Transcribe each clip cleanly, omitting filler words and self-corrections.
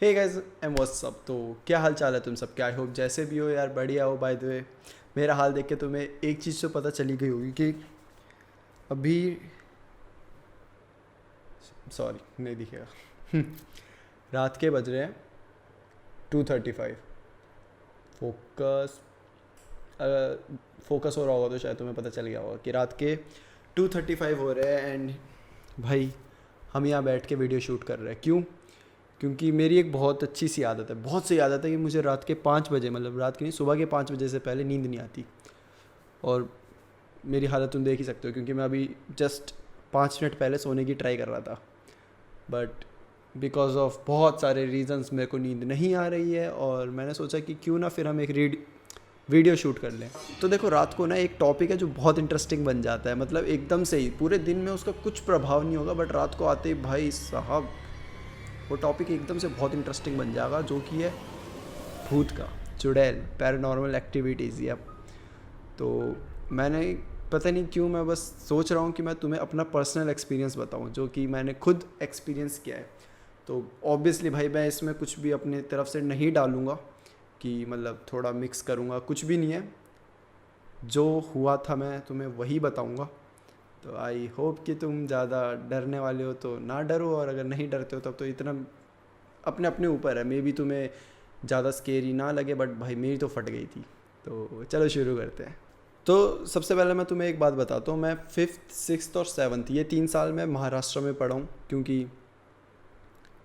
Hey guys and what's up. तो क्या हाल चाल है तुम सबके? आई होप जैसे भी हो यार बढ़िया हो। बाय द वे मेरा हाल देख के तुम्हें एक चीज़ तो पता चली गई होगी कि अभी सॉरी नहीं दिखेगा रात के बज रहे हैं 2:35। फोकस फोकस हो रहा होगा तो शायद तुम्हें पता चल गया होगा कि रात के 2:35 हो रहे हैं। एंड भाई हम यहाँ बैठ के वीडियो शूट कर रहे हैं। क्यों? क्योंकि मेरी एक बहुत अच्छी सी आदत है, बहुत सी आदत है कि मुझे रात के 5 बजे, मतलब रात की नहीं, सुबह के 5 बजे से पहले नींद नहीं आती। और मेरी हालत तुम देख ही सकते हो क्योंकि मैं अभी जस्ट 5 मिनट पहले सोने की ट्राई कर रहा था। बट बिकॉज ऑफ बहुत सारे रीजंस मेरे को नींद नहीं आ रही है और मैंने सोचा कि क्यों ना फिर हम एक वीडियो शूट कर लें। तो देखो रात को ना एक टॉपिक है जो बहुत इंटरेस्टिंग बन जाता है, मतलब एकदम से ही पूरे दिन में उसका कुछ प्रभाव नहीं होगा, बट रात को आते ही भाई साहब वो टॉपिक एकदम से बहुत इंटरेस्टिंग बन जाएगा, जो कि है भूत का, चुड़ैल, पैरानॉर्मल एक्टिविटीज़। या तो मैंने पता नहीं क्यों मैं बस सोच रहा हूँ कि मैं तुम्हें अपना पर्सनल एक्सपीरियंस बताऊँ जो कि मैंने खुद एक्सपीरियंस किया है। तो ऑब्वियसली भाई मैं इसमें कुछ भी अपने तरफ से नहीं डालूँगा कि मतलब थोड़ा मिक्स करूँगा, कुछ भी नहीं है। जो हुआ था मैं तुम्हें वही बताऊँगा। तो आई होप कि तुम ज़्यादा डरने वाले हो तो ना डरो, और अगर नहीं डरते हो तब तो इतना अपने अपने ऊपर है। मे बी तुम्हें ज़्यादा स्केरी ना लगे, बट भाई मेरी तो फट गई थी। तो चलो शुरू करते हैं। तो सबसे पहले मैं तुम्हें एक बात बताता हूँ। मैं 5th 6th और 7th ये 3 साल मैं महाराष्ट्र में पढ़ा हूँ, क्योंकि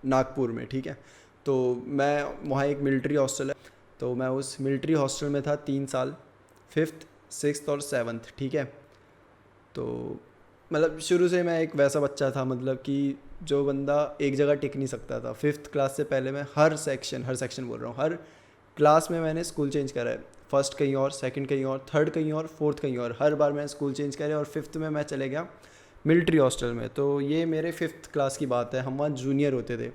नागपुर में, ठीक है। तो मैं वहाँ एक मिलिट्री हॉस्टल है, तो मैं उस मिलिट्री हॉस्टल में था 3 साल, 5th 6th और 7th, ठीक है। तो मतलब शुरू से मैं एक वैसा बच्चा था, मतलब कि जो बंदा एक जगह टिक नहीं सकता था। 5th क्लास से पहले मैं हर सेक्शन बोल रहा हूँ, हर क्लास में मैंने स्कूल चेंज करा है। फर्स्ट कहीं और, सेकंड कहीं और, थर्ड कहीं और, फोर्थ कहीं और, हर बार मैं स्कूल चेंज करे। और 5th में मैं चले गया मिलिट्री हॉस्टल में। तो ये मेरे 5th क्लास की बात है, हम वहाँ जूनियर होते थे।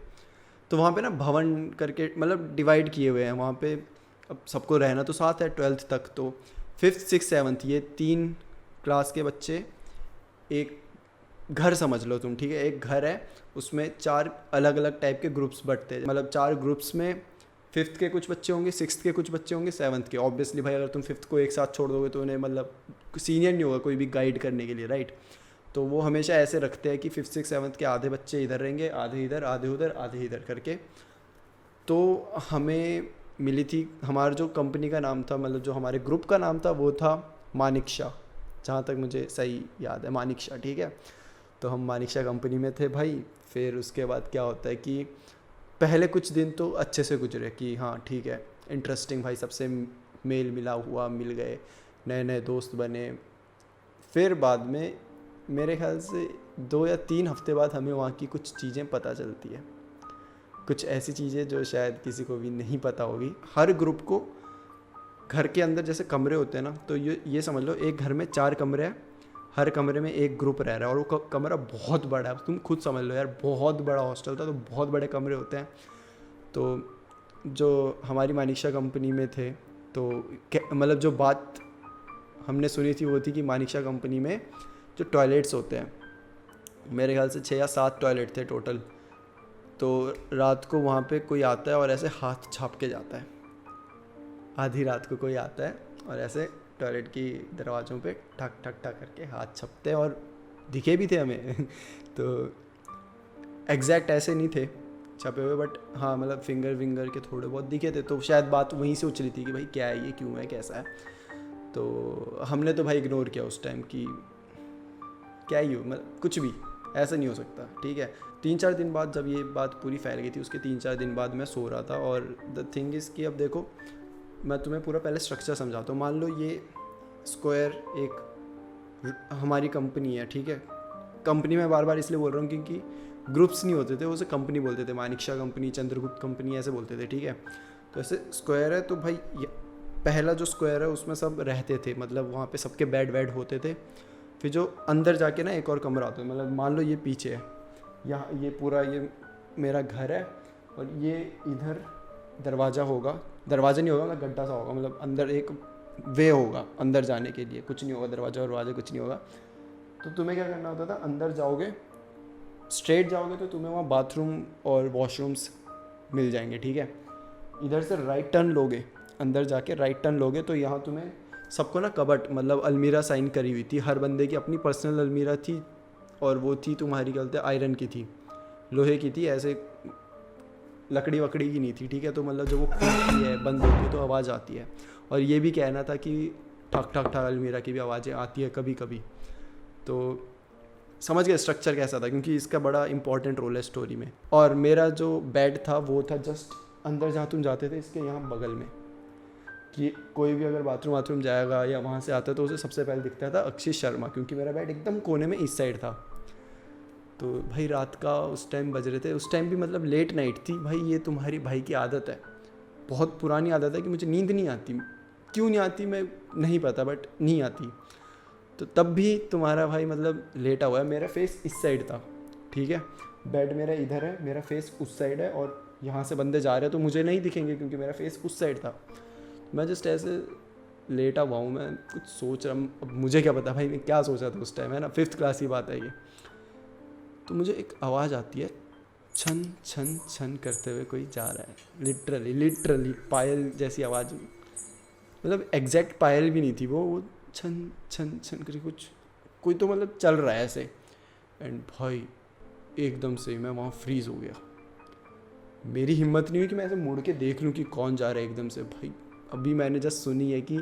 तो वहाँ पे ना भवन करके मतलब डिवाइड किए हुए हैं वहाँ पे। अब सबको रहना तो साथ है 12th तक। तो 5th 6th 7th ये 3 क्लास के बच्चे एक घर समझ लो तुम, ठीक है। एक घर है, उसमें 4 अलग अलग टाइप के ग्रुप्स बंटते हैं। मतलब 4 ग्रुप्स में 5th के कुछ बच्चे होंगे, 6th के कुछ बच्चे होंगे, 7th के। ऑब्वियसली भाई अगर तुम 5th को एक साथ छोड़ दोगे तो उन्हें मतलब सीनियर नहीं होगा कोई भी गाइड करने के लिए, राइट। तो वो हमेशा ऐसे रखते हैं कि 5th 6th 7th के आधे बच्चे इधर रहेंगे, आधे इधर, आधे उधर, आधे इधर करके। तो हमें मिली थी, हमारा जो कंपनी का नाम था, मतलब जो हमारे ग्रुप का नाम था वो था मानिक शाह, जहाँ तक मुझे सही याद है, मानिक शाह, ठीक है। तो हम मानिक शाह कंपनी में थे भाई। फिर उसके बाद क्या होता है कि पहले कुछ दिन तो अच्छे से गुजरे कि हाँ ठीक है, इंटरेस्टिंग भाई, सबसे मेल मिला हुआ, मिल गए, नए नए दोस्त बने। फिर बाद में मेरे ख्याल से 2 या 3 हफ्ते बाद हमें वहाँ की कुछ चीज़ें पता चलती है, कुछ ऐसी चीज़ें जो शायद किसी को भी नहीं पता होगी। हर ग्रुप को घर के अंदर जैसे कमरे होते हैं ना, तो ये समझ लो एक घर में 4 कमरे हैं, हर कमरे में एक ग्रुप रह रहा है, और वो कमरा बहुत बड़ा है। तुम खुद समझ लो यार, बहुत बड़ा हॉस्टल था, तो बहुत बड़े कमरे होते हैं। तो जो हमारी मानिकशा कंपनी में थे, तो मतलब जो बात हमने सुनी थी वो थी कि मानिकशा कंपनी में जो टॉयलेट्स होते हैं, मेरे ख्याल से 6 या 7 टॉयलेट थे टोटल। तो रात को वहाँ पे कोई आता है और ऐसे हाथ छाप के जाता है। आधी रात को कोई आता है और ऐसे टॉयलेट की दरवाज़ों पे ठक ठक ठक करके हाथ छपते हैं, और दिखे भी थे हमें तो एग्जैक्ट ऐसे नहीं थे छपे हुए, बट हाँ मतलब फिंगर विंगर के थोड़े बहुत दिखे थे। तो शायद बात वहीं से उछली थी कि भाई क्या है ये, क्यों है, कैसा है। तो हमने तो भाई इग्नोर किया उस टाइम कि क्या ही हो, मतलब कुछ भी ऐसा नहीं हो सकता, ठीक है। 3-4 दिन बाद जब ये बात पूरी फैल गई थी, उसके 3-4 दिन बाद मैं सो रहा था। और द थिंग इज़ कि अब देखो मैं तुम्हें पूरा पहले स्ट्रक्चर समझाता हूँ। मान लो ये स्क्वायर एक हमारी कंपनी है, ठीक है। कंपनी में बार बार इसलिए बोल रहा हूँ क्योंकि ग्रुप्स नहीं होते थे, उसे कंपनी बोलते थे, मानिकशा कंपनी, चंद्रगुप्त कंपनी ऐसे बोलते थे, ठीक है। तो ऐसे स्क्वायर है, तो भाई पहला जो स्क्वायर है उसमें सब रहते थे, मतलब वहाँ पे सबके बेड वेड होते थे। फिर जो अंदर जाके ना एक और कमरा होता है, मतलब मान लो ये पीछे है, यहाँ ये पूरा ये मेरा घर है, और ये इधर दरवाज़ा होगा, दरवाज़ा नहीं होगा, मतलब गड्ढा सा होगा, मतलब अंदर एक वे होगा अंदर जाने के लिए, कुछ नहीं होगा, दरवाज़ा वरवाज़ा कुछ नहीं होगा। तो तुम्हें क्या करना होता था, अंदर जाओगे, स्ट्रेट जाओगे तो तुम्हें वहाँ बाथरूम और वॉशरूम्स मिल जाएंगे, ठीक है। इधर से राइट टर्न लोगे, अंदर जाके राइट टर्न लोगे तो यहाँ तुम्हें सबको ना कबट मतलब अलमीरा साइन करी हुई थी, हर बंदे की अपनी पर्सनल अलमीरा थी, और वो थी तुम्हारी क्या बोलते हैं आयरन की थी, लोहे की थी, ऐसे लकड़ी वकड़ी की नहीं थी, ठीक है। तो मतलब जब वो खुलती है बंद होती है तो आवाज़ आती है, और ये भी कहना था कि ठक ठक ठक अलमीरा की भी आवाज़ें आती है कभी कभी। तो समझ गए स्ट्रक्चर कैसा था, क्योंकि इसका बड़ा इंपॉर्टेंट रोल है स्टोरी में। और मेरा जो बेड था वो था जस्ट अंदर जहाँ तुम जाते थे इसके यहाँ बगल में, कि कोई भी अगर बाथरूम जाएगा या वहाँ से आता तो उसे सबसे पहले दिखता था अक्षित शर्मा, क्योंकि मेरा बेड एकदम कोने में इस साइड था। तो भाई रात का उस टाइम बज रहे थे, उस टाइम भी मतलब लेट नाइट थी भाई। ये तुम्हारी भाई की आदत है, बहुत पुरानी आदत है कि मुझे नींद नहीं आती, क्यों नहीं आती मैं नहीं पता, बट नहीं आती। तो तब भी तुम्हारा भाई मतलब लेटा हुआ है, मेरा फेस इस साइड था, ठीक है। बेड मेरा इधर है, मेरा फेस उस साइड है, और यहाँ से बंदे जा रहे हैं तो मुझे नहीं दिखेंगे क्योंकि मेरा फेस उस साइड था। मैं जस्ट ऐसे लेटा हुआ हूँ, मैं कुछ सोच रहा हूँ, अब मुझे क्या पता भाई मैं क्या सोचा था उस टाइम, है ना, 5th क्लास की बात है ये। तो मुझे एक आवाज़ आती है, छन छन छन करते हुए कोई जा रहा है, लिटरली पायल जैसी आवाज़, मतलब एग्जैक्ट पायल भी नहीं थी वो छन छन छन करके कोई तो मतलब चल रहा है ऐसे। एंड भाई एकदम से मैं वहाँ फ्रीज़ हो गया, मेरी हिम्मत नहीं हुई कि मैं ऐसे मुड़ के देख लूँ कि कौन जा रहा है एकदम से। भाई अभी मैंने जस्ट सुनी है कि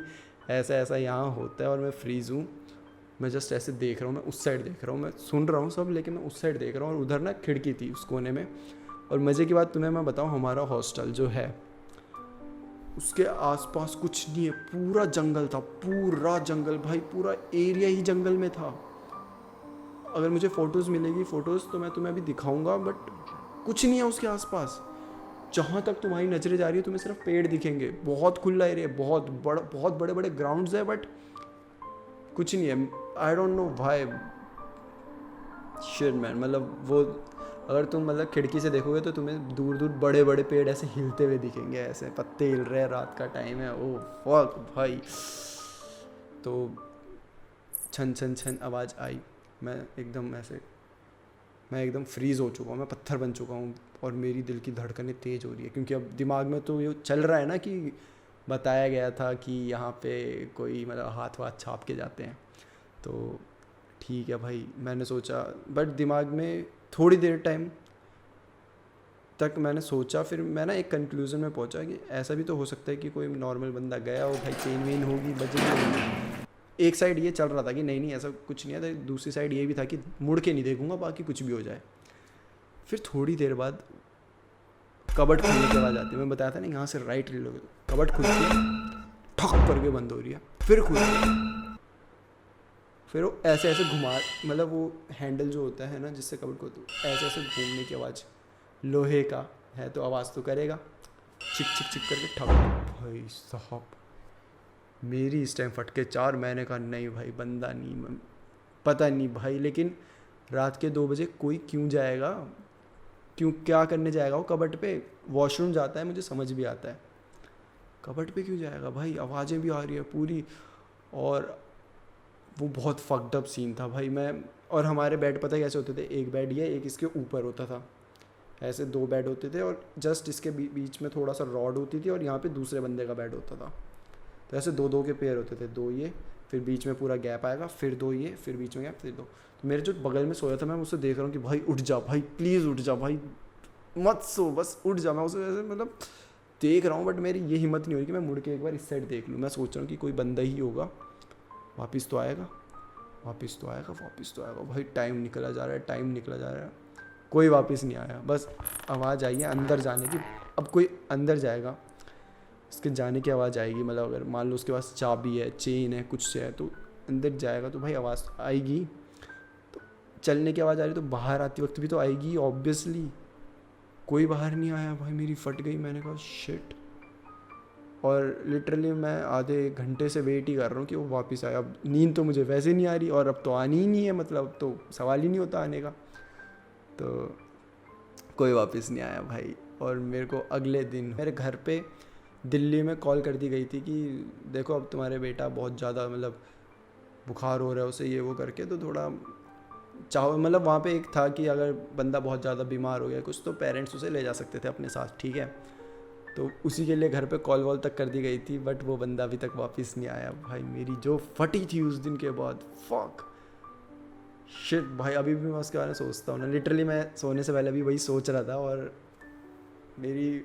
ऐसा ऐसा यहाँ होता है और मैं फ्रीज़ हूँ, मैं जस्ट ऐसे देख रहा हूँ, मैं उस साइड देख रहा हूँ, मैं सुन रहा हूँ सब लेकिन मैं उस साइड देख रहा हूँ, और उधर ना खिड़की थी उस कोने में। और मज़े की बात तुम्हें मैं बताऊँ, हमारा हॉस्टल जो है उसके आसपास कुछ नहीं है, पूरा जंगल था, पूरा जंगल भाई, पूरा एरिया ही जंगल में था। अगर मुझे फ़ोटोज़ मिलेगी फ़ोटोज़ तो मैं तुम्हें अभी दिखाऊंगा, बट कुछ नहीं है उसके आसपास। जहाँ तक तुम्हारी नज़रें जा रही है तुम्हें सिर्फ पेड़ दिखेंगे, बहुत खुला एरिया, बहुत बड़े बड़े ग्राउंड्स है, बट कुछ नहीं है। आई डोंट नो भाई, शिट मैन, मतलब वो अगर तुम मतलब खिड़की से देखोगे तो तुम्हें दूर दूर बड़े बड़े पेड़ ऐसे हिलते हुए दिखेंगे, ऐसे पत्ते हिल रहे हैं, रात का टाइम है, ओ फक भाई। तो छन छन छन आवाज़ आई, मैं एकदम फ्रीज़ हो चुका हूँ, मैं पत्थर बन चुका हूँ, और मेरी दिल की धड़कनें तेज़ हो रही है, क्योंकि अब दिमाग में तो ये चल रहा है ना कि बताया गया था कि यहाँ पे कोई मतलब हाथ वाथ छाप के जाते हैं। तो ठीक है भाई, मैंने सोचा, बट दिमाग में थोड़ी देर टाइम तक मैंने सोचा, फिर मैं ना एक कंक्लूज़न में पहुंचा कि ऐसा भी तो हो सकता है कि कोई नॉर्मल बंदा गया हो भाई, चेन वेन होगी, बजेगी। एक साइड ये चल रहा था कि नहीं ऐसा कुछ नहीं है, तो दूसरी साइड ये भी था कि मुड़ के नहीं देखूंगा, बाकी कुछ भी हो जाए। फिर थोड़ी देर बाद कबट खुलने की आवाज़ आती है, मैं बताया था ना यहाँ से राइट ले लोगे, कबट खुलती है, ठक करके बंद हो रही है, फिर खुलती है, फिर वो ऐसे ऐसे घुमा, मतलब वो हैंडल जो होता है ना जिससे कबट को, ऐसे ऐसे घूमने की आवाज़, लोहे का है तो आवाज़ तो करेगा, चिक चिक चिक करके ठक। भाई साहब मेरी इस टाइम फटके 4, मैंने कहा नहीं भाई बंदा नहीं, पता नहीं भाई, लेकिन रात के 2 बजे कोई क्यों जाएगा, क्यों क्या करने जाएगा वो कबट पे, वॉशरूम जाता है मुझे समझ भी आता है, कबट पे क्यों जाएगा भाई, आवाज़ें भी आ रही है पूरी। और वो बहुत फक्ड अप सीन था भाई। मैं और हमारे बेड पता कैसे होते थे, एक बेड ये एक इसके ऊपर होता था, ऐसे 2 बेड होते थे, और जस्ट इसके बीच में थोड़ा सा रॉड होती थी, और यहाँ पे दूसरे बंदे का बेड होता था। तो ऐसे 2-2 के पेयर होते थे, 2 ये, फिर बीच में पूरा गैप आएगा, फिर 2 ये, फिर बीच में गैप, फिर 2। तो मेरे जो बगल में सोया था मैं उससे देख रहा हूँ कि भाई उठ जा भाई, प्लीज़ उठ जा भाई, मत सो, बस उठ जा। मैं उसे ऐसे मतलब देख रहा हूँ, बट मेरी ये हिम्मत नहीं हो रही कि मैं मुड़ के एक बार इस साइड देख लूँ। मैं सोच रहा हूँ कि कोई बंदा ही होगा, वापस तो आएगा। भाई टाइम निकला जा रहा है, कोई वापस नहीं आया। बस आवाज़ आई है अंदर जाने की, अब कोई अंदर जाएगा उसके जाने की आवाज़ आएगी, मतलब अगर मान लो उसके पास चाबी है, चेन है, कुछ से है, तो अंदर जाएगा तो भाई आवाज़ आएगी। तो चलने की आवाज़ आ रही तो बाहर आती वक्त भी तो आएगी ऑब्वियसली। कोई बाहर नहीं आया भाई, मेरी फट गई, मैंने कहा शिट। और लिटरली मैं आधे घंटे से वेट ही कर रहा हूँ कि वो वापस आए। अब नींद तो मुझे वैसे नहीं आ रही, और अब तो आनी ही नहीं है, मतलब अब तो सवाल ही नहीं होता आने का। तो कोई वापस नहीं आया भाई। और मेरे को अगले दिन मेरे घर पे दिल्ली में कॉल कर दी गई थी कि देखो अब तुम्हारे बेटा बहुत ज़्यादा मतलब बुखार हो रहा है उसे, ये वो करके, तो थोड़ा चाहो मतलब वहाँ पे एक था कि अगर बंदा बहुत ज़्यादा बीमार हो गया कुछ तो पेरेंट्स उसे ले जा सकते थे अपने साथ, ठीक है। तो उसी के लिए घर पे कॉल वॉल तक कर दी गई थी, बट वो बंदा अभी तक वापस नहीं आया। भाई मेरी जो फटी थी उस दिन के बाद, फक शिट भाई, अभी भी मैं उसके बारे में सोचता हूँ ना, लिटरली मैं सोने से पहले भी वही सोच रहा था। और मेरी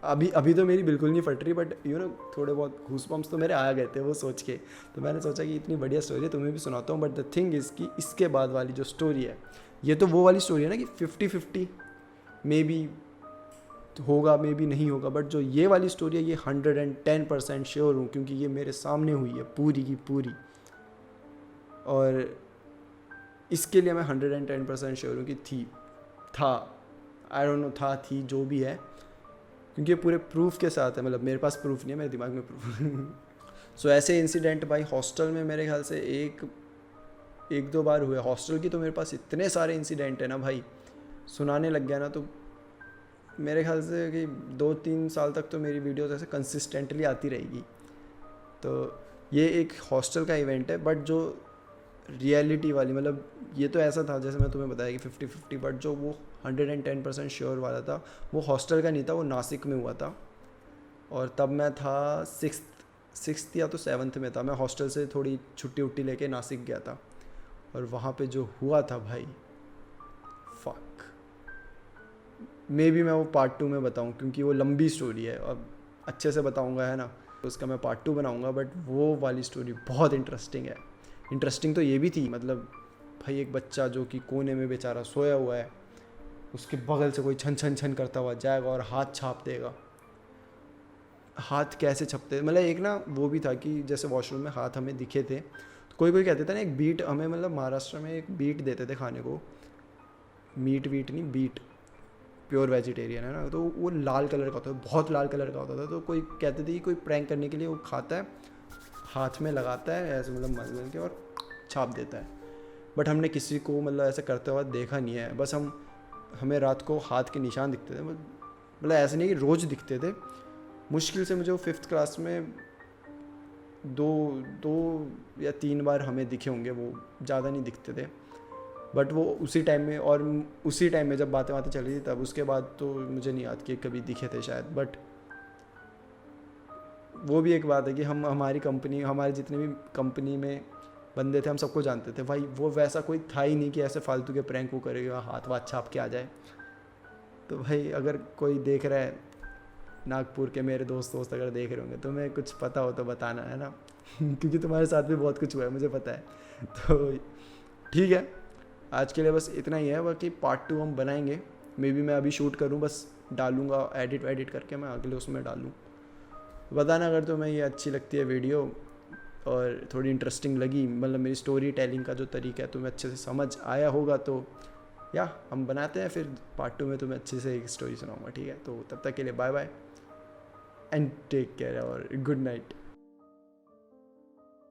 अभी अभी तो मेरी बिल्कुल नहीं फट रही, बट यू नो थोड़े बहुत घूसबम्स तो मेरे आ गए थे वो सोच के। तो मैंने सोचा कि इतनी बढ़िया स्टोरी है तुम्हें भी सुनाता हूँ। बट द थिंग इज़ कि इसके बाद वाली जो स्टोरी है, ये तो वो वाली स्टोरी है ना कि 50-50 मे बी होगा मे बी नहीं होगा, बट जो ये वाली स्टोरी है ये 110% श्योर हूँ, क्योंकि ये मेरे सामने हुई है पूरी की पूरी। और इसके लिए मैं 110% श्योर हूँ कि था, आई डोंट नो था थी जो भी है, क्योंकि ये पूरे प्रूफ के साथ है। मतलब मेरे पास प्रूफ नहीं है, मेरे दिमाग में प्रूफ सो ऐसे इंसिडेंट भाई हॉस्टल में मेरे ख्याल से एक दो बार हुए। हॉस्टल की तो मेरे पास इतने सारे इंसिडेंट है ना भाई, सुनाने लग गया ना तो मेरे ख्याल से कि 2-3 साल तक तो मेरी वीडियोस ऐसे कंसिस्टेंटली आती रहेगी। तो ये एक हॉस्टल का इवेंट है, बट जो रियलिटी वाली, मतलब ये तो ऐसा था जैसे मैं तुम्हें बताया कि 50-50, बट जो वो 110% श्योर वाला था वो हॉस्टल का नहीं था, वो नासिक में हुआ था। और तब मैं था सिक्स्थ या तो 7th में था। मैं हॉस्टल से थोड़ी छुट्टी उट्टी लेके नासिक गया था, और वहाँ पे जो हुआ था भाई, फक, मे बी मैं वो पार्ट 2 में बताऊँ, क्योंकि वो लंबी स्टोरी है। अब अच्छे से बताऊँगा है ना, तो उसका मैं पार्ट 2 बनाऊँगा। बट वो वाली स्टोरी बहुत इंटरेस्टिंग है। इंटरेस्टिंग तो ये भी थी, मतलब भाई एक बच्चा जो कि कोने में बेचारा सोया हुआ है, उसके बगल से कोई छन छन छन करता हुआ जाएगा और हाथ छाप देगा। हाथ कैसे छपते, मतलब एक ना वो भी था कि जैसे वॉशरूम में हाथ हमें दिखे थे, तो कोई कहते थे ना एक बीट हमें, मतलब महाराष्ट्र में एक बीट देते थे खाने को, मीट वीट नहीं, बीट, प्योर वेजिटेरियन है ना, तो वो लाल कलर का होता है, बहुत लाल कलर का होता था। तो कोई कहते थे कि कोई प्रैंक करने के लिए वो खाता है, हाथ में लगाता है ऐसे, मतलब मल के और छाप देता है। बट हमने किसी को मतलब ऐसे करते हुआ देखा नहीं है। बस हमें रात को हाथ के निशान दिखते थे, मतलब ऐसे नहीं कि रोज़ दिखते थे। मुश्किल से मुझे वो 5th क्लास में दो या 3 बार हमें दिखे होंगे, वो ज़्यादा नहीं दिखते थे। बट वो उसी टाइम में, और उसी टाइम में जब बातें चल रही थी तब, उसके बाद तो मुझे नहीं याद कि कभी दिखे थे शायद। बट वो भी एक बात है कि हमारी कंपनी, हमारे जितने भी कंपनी में बंदे थे हम सबको जानते थे भाई। वो वैसा कोई था ही नहीं कि ऐसे फालतू के प्रैंक को करेगा, हाथ वाथ छाप के आ जाए। तो भाई अगर कोई देख रहा है, नागपुर के मेरे दोस्त अगर देख रहे होंगे, तुम्हें कुछ पता हो तो बताना, है ना क्योंकि तुम्हारे साथ भी बहुत कुछ हुआ है, मुझे पता है। तो ठीक है, आज के लिए बस इतना ही है। बाकी पार्ट 2 हम बनाएंगे, मे बी मैं अभी शूट करूँ, बस डालूँगा एडिट करके मैं अगले उसमें डालूँ। बताना अगर तुम्हें ये अच्छी लगती है वीडियो और थोड़ी इंटरेस्टिंग लगी, मतलब मेरी स्टोरी टेलिंग का जो तरीका है तुम्हें अच्छे से समझ आया होगा, तो या हम बनाते हैं फिर पार्ट 2 में तुम्हें अच्छे से एक स्टोरी सुनाऊंगा, ठीक है। तो तब तक के लिए bye bye and take care और गुड नाइट।